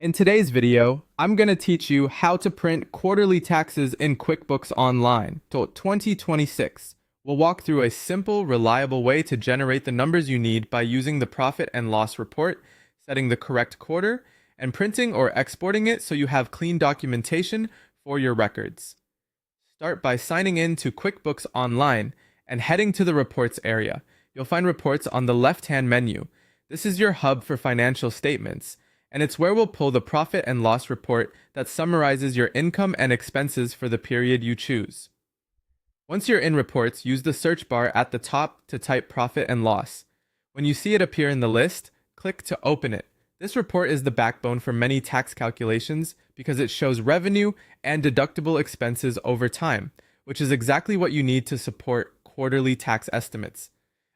In today's video, I'm going to teach you how to print quarterly taxes in QuickBooks Online till 2026. We'll walk through a simple, reliable way to generate the numbers you need by using the profit and loss report, setting the correct quarter, and printing or exporting it so you have clean documentation for your records. Start by signing in to QuickBooks Online and heading to the Reports area. You'll find Reports on the left-hand menu. This is your hub for financial statements, and it's where we'll pull the profit and loss report that summarizes your income and expenses for the period you choose. Once you're in Reports, use the search bar at the top to type profit and loss. When you see it appear in the list, click to open it. This report is the backbone for many tax calculations because it shows revenue and deductible expenses over time, which is exactly what you need to support quarterly tax estimates.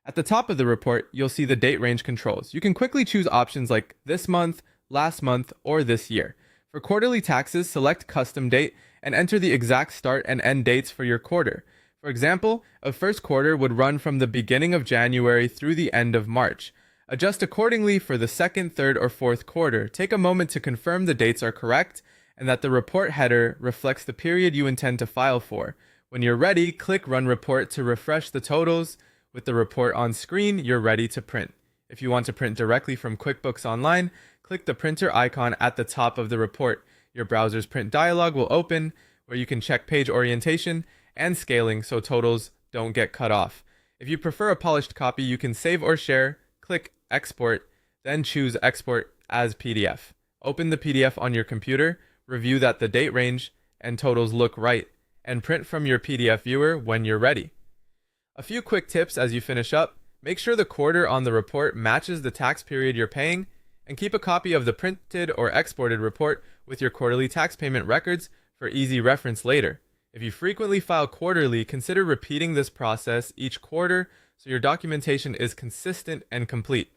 At the top of the report, you'll see the date range controls. You can quickly choose options like this month, last month, or this year. For quarterly taxes, select custom date and enter the exact start and end dates for your quarter. For example, a first quarter would run from the beginning of January through the end of March. Adjust accordingly for the second, third, or fourth quarter. Take a moment to confirm the dates are correct and that the report header reflects the period you intend to file for. When you're ready, click Run Report to refresh the totals. With the report on screen, you're ready to print. If you want to print directly from QuickBooks Online, click the printer icon at the top of the report. Your browser's print dialog will open, where you can check page orientation and scaling so totals don't get cut off. If you prefer a polished copy, you can save or share, click Export, then choose Export as PDF. Open the PDF on your computer, review that the date range and totals look right, and print from your PDF viewer when you're ready. A few quick tips as you finish up. Make sure the quarter on the report matches the tax period you're paying, and keep a copy of the printed or exported report with your quarterly tax payment records for easy reference later. If you frequently file quarterly, consider repeating this process each quarter so your documentation is consistent and complete.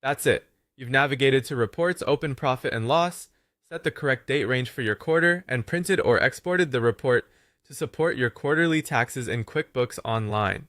That's it. You've navigated to Reports, open Profit and Loss, set the correct date range for your quarter, and printed or exported the report to support your quarterly taxes in QuickBooks Online.